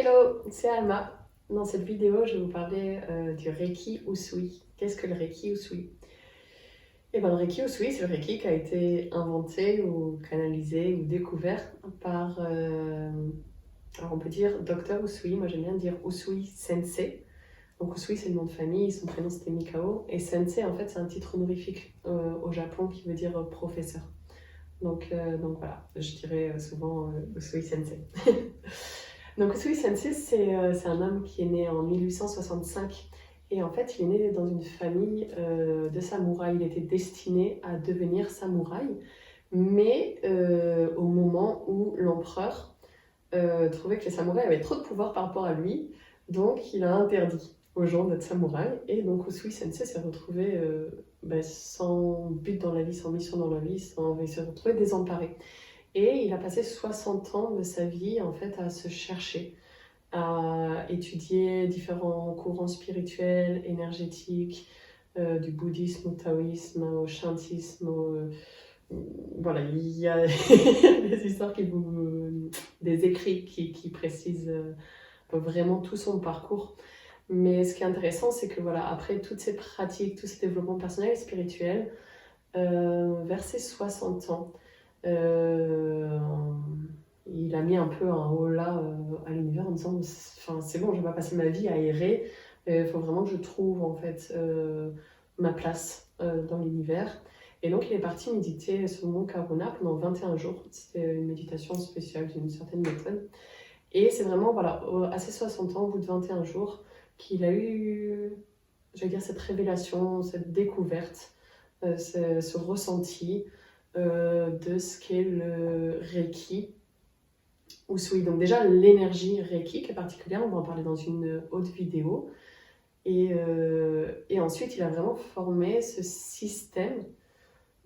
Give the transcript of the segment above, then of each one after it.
Hello, c'est Alma. Dans cette vidéo, je vais vous parler du Reiki Usui. Qu'est-ce que le Reiki Usui? Eh bien, le Reiki Usui, c'est le Reiki qui a été inventé ou canalisé ou découvert par, alors on peut dire Docteur Usui, moi j'aime bien dire Usui Sensei. Donc Usui, c'est le nom de famille, son prénom c'était Mikao. Et Sensei, en fait, c'est un titre honorifique au Japon qui veut dire professeur. Donc voilà, je dirais souvent Usui Sensei. Donc Usui Sensei, c'est un homme qui est né en 1865 et en fait il est né dans une famille de samouraïs. Il était destiné à devenir samouraï, mais au moment où l'empereur trouvait que les samouraïs avaient trop de pouvoir par rapport à lui, donc il a interdit aux gens d'être samouraï. Et donc Usui Sensei s'est retrouvé sans but dans la vie, sans mission dans la vie, il s'est retrouvé désemparé. Et il a passé 60 ans de sa vie en fait à se chercher, à étudier différents courants spirituels, énergétiques, du bouddhisme au taoïsme, au shintisme. Voilà, il y a des histoires des écrits qui précisent vraiment tout son parcours. Mais ce qui est intéressant, c'est que voilà, après toutes ces pratiques, tous ces développements personnels et spirituels, vers ses 60 ans, il a mis un peu un holà à l'univers en disant c'est bon, je vais pas passer ma vie à errer, il faut vraiment que je trouve en fait ma place dans l'univers. Et donc il est parti méditer sur le mont Karuna pendant 21 jours. C'était une méditation spéciale d'une certaine méthode. Et c'est vraiment voilà, à ses 60 ans, au bout de 21 jours, qu'il a eu, je vais dire, cette révélation, cette découverte, ce ressenti de ce qu'est le Reiki Usui. Donc déjà, l'énergie Reiki qui est particulière, on va en parler dans une autre vidéo. Et ensuite, il a vraiment formé ce système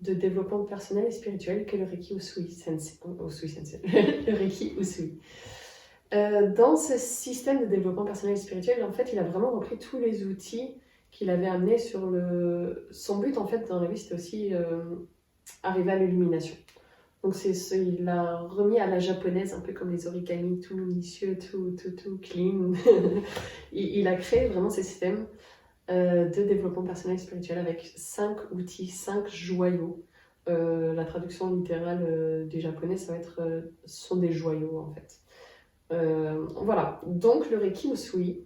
de développement personnel et spirituel qu'est le Reiki Usui Sensei. Le Reiki Usui. Dans ce système de développement personnel et spirituel, en fait, il a vraiment repris tous les outils qu'il avait amenés sur le... Son but, en fait, dans la vie, c'était aussi arriver à l'illumination. Donc il l'a remis à la japonaise, un peu comme les origami, tout minutieux, tout clean. Il a créé vraiment ces systèmes de développement personnel et spirituel avec 5 outils, 5 joyaux. La traduction littérale du japonais, ça va être sont des joyaux en fait. Voilà, donc le Reiki Usui,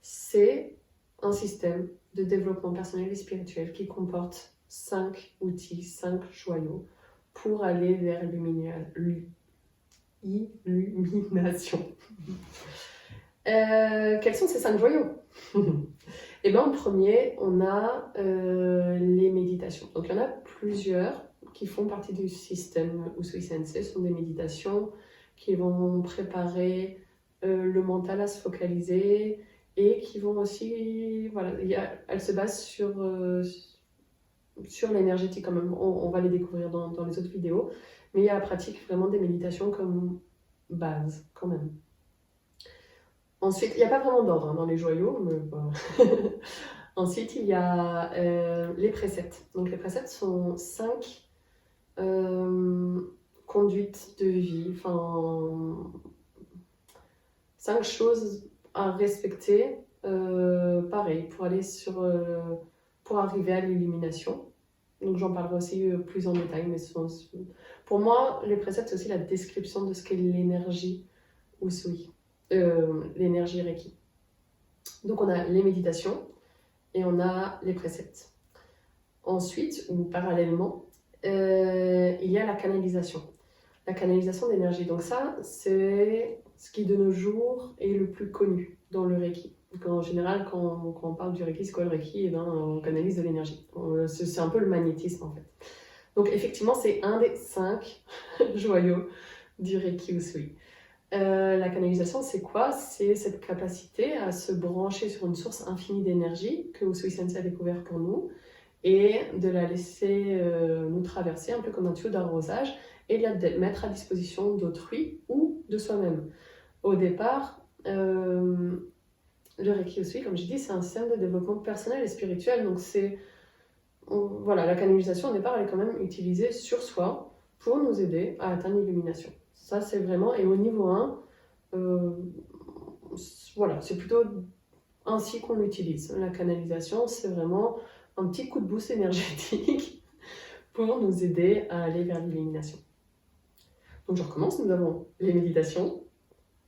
c'est un système de développement personnel et spirituel qui comporte 5 outils, 5 joyaux pour aller vers l'illumination. Quels sont ces 5 joyaux? Et bien en premier, on a les méditations. Donc il y en a plusieurs qui font partie du système Usui Sensei. Ce sont des méditations qui vont préparer le mental à se focaliser et qui vont aussi, voilà, elles se basent sur l'énergétique quand même. On va les découvrir dans les autres vidéos, mais il y a la pratique vraiment des méditations comme base quand même. Ensuite, il n'y a pas vraiment d'ordre dans les joyaux, mais bon. Ensuite, il y a les préceptes. Donc les préceptes sont 5 conduites de vie, 5 choses à respecter, pareil, pour arriver à l'illumination. Donc j'en parlerai aussi plus en détail, mais pour moi, les préceptes, c'est aussi la description de ce qu'est l'énergie Usui, l'énergie Reiki. Donc on a les méditations et on a les préceptes. Ensuite, ou parallèlement, il y a la canalisation. La canalisation d'énergie. Donc ça, c'est ce qui de nos jours est le plus connu dans le Reiki. Donc en général, quand on parle du Reiki, c'est quoi le Reiki? Eh ben, on canalise de l'énergie. C'est un peu le magnétisme en fait. Donc effectivement, c'est un des 5 joyaux du Reiki Usui. La canalisation, c'est quoi? C'est cette capacité à se brancher sur une source infinie d'énergie que Usui Sensei a découvert pour nous et de la laisser nous traverser un peu comme un tuyau d'arrosage et de la mettre à disposition d'autrui ou de soi-même. Au départ, le Reiki Usui, comme j'ai dit, c'est un système de développement personnel et spirituel. Donc voilà, la canalisation au départ, elle est quand même utilisée sur soi pour nous aider à atteindre l'illumination. Ça, c'est vraiment... Et au niveau 1, voilà, c'est plutôt ainsi qu'on l'utilise. La canalisation, c'est vraiment un petit coup de boost énergétique pour nous aider à aller vers l'illumination. Donc je recommence, nous avons les méditations,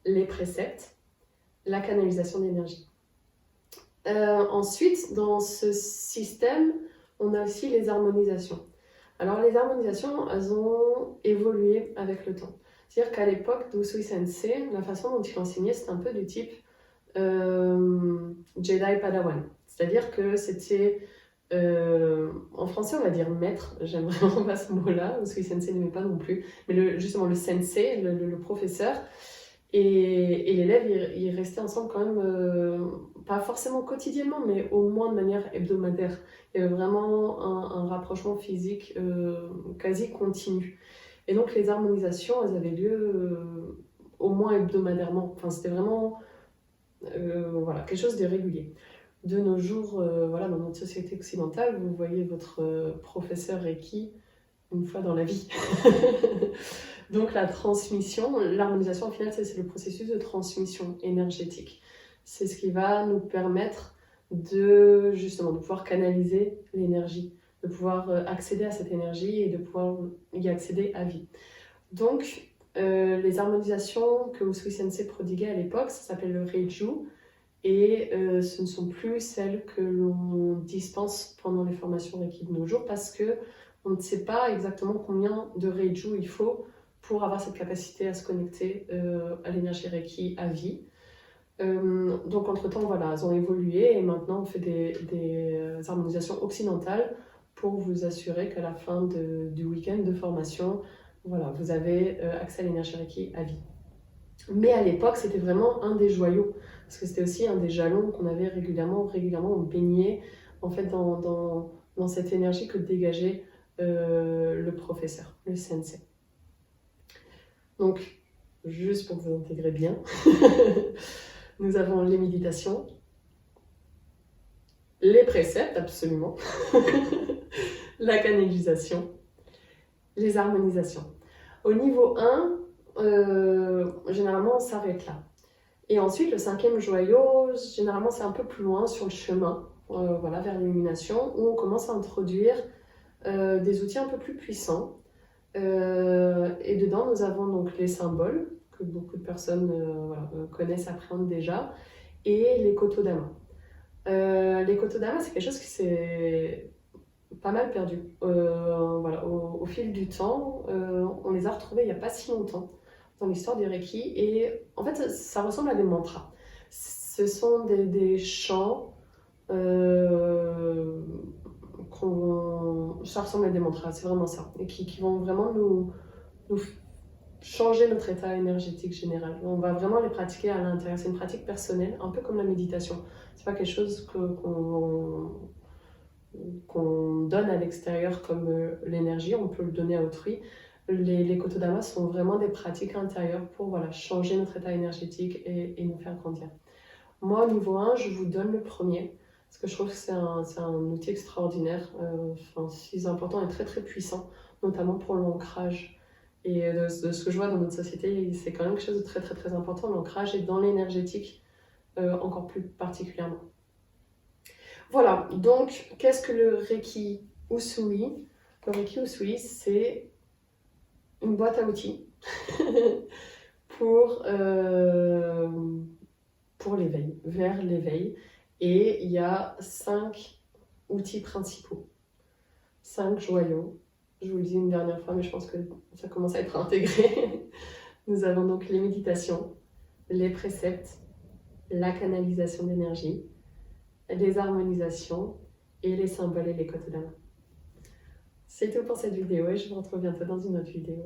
les préceptes, la canalisation d'énergie. Ensuite, dans ce système, on a aussi les harmonisations. Alors les harmonisations, elles ont évolué avec le temps. C'est-à-dire qu'à l'époque d'Usui Sensei, la façon dont il enseignait, c'était un peu du type Jedi Padawan. C'est-à-dire que c'était, en français on va dire maître, j'aime vraiment pas ce mot-là, Usui Sensei n'aimait pas non plus, mais justement le sensei, le professeur, et l'élève, ils restaient ensemble quand même, pas forcément quotidiennement, mais au moins de manière hebdomadaire. Il y avait vraiment un rapprochement physique quasi continu. Et donc les harmonisations, elles avaient lieu au moins hebdomadairement. Enfin, c'était vraiment voilà, quelque chose de régulier. De nos jours, voilà, dans notre société occidentale, vous voyez votre professeur Reiki une fois dans la vie. Donc la transmission, l'harmonisation au final, c'est le processus de transmission énergétique. C'est ce qui va nous permettre de justement de pouvoir canaliser l'énergie, de pouvoir accéder à cette énergie et de pouvoir y accéder à vie. Donc les harmonisations que Usui Sensei prodiguait à l'époque, ça s'appelle le Reiju, et ce ne sont plus celles que l'on dispense pendant les formations Reiki de nos jours parce que on ne sait pas exactement combien de Reiju il faut pour avoir cette capacité à se connecter à l'énergie Reiki à vie. Donc entre-temps, voilà, elles ont évolué et maintenant on fait des harmonisations occidentales pour vous assurer qu'à la fin du week-end de formation, voilà, vous avez accès à l'énergie Reiki à vie. Mais à l'époque, c'était vraiment un des joyaux, parce que c'était aussi un des jalons qu'on avait régulièrement, on baignait en fait dans cette énergie que dégageait le professeur, le sensei. Donc, juste pour vous intégrer bien, nous avons les méditations, les préceptes, absolument, la canalisation, les harmonisations. Au niveau 1, généralement, on s'arrête là. Et ensuite, le 5e joyau, généralement, c'est un peu plus loin sur le chemin, voilà, vers l'illumination, où on commence à introduire des outils un peu plus puissants. Et dedans, nous avons donc les symboles, que beaucoup de personnes voilà, connaissent, appréhendent déjà, et les kotodama. Les kotodama, c'est quelque chose qui s'est pas mal perdu. Voilà, au fil du temps, on les a retrouvés il n'y a pas si longtemps dans l'histoire du Reiki, et en fait, ça ressemble à des mantras. Ce sont des chants ça ressemble à des mantras, c'est vraiment ça, et qui vont vraiment nous changer notre état énergétique général. On va vraiment les pratiquer à l'intérieur. C'est une pratique personnelle, un peu comme la méditation. C'est pas quelque chose qu'on donne à l'extérieur comme l'énergie, on peut le donner à autrui. Les kotodama sont vraiment des pratiques intérieures pour voilà, changer notre état énergétique et nous faire grandir. Moi, au niveau 1, je vous donne le premier, parce que je trouve que c'est un outil extraordinaire, si important et très très puissant, notamment pour l'ancrage. Et de ce que je vois dans notre société, c'est quand même quelque chose de très très très important, l'ancrage, et dans l'énergétique encore plus particulièrement. Voilà, donc qu'est-ce que le Reiki Usui? Le Reiki Usui, c'est une boîte à outils pour l'éveil, vers l'éveil. Et il y a 5 outils principaux, 5 joyaux. Je vous le dis une dernière fois, mais je pense que ça commence à être intégré. Nous avons donc les méditations, les préceptes, la canalisation d'énergie, les harmonisations et les symboles et les kotodama. C'est tout pour cette vidéo et je vous retrouve bientôt dans une autre vidéo.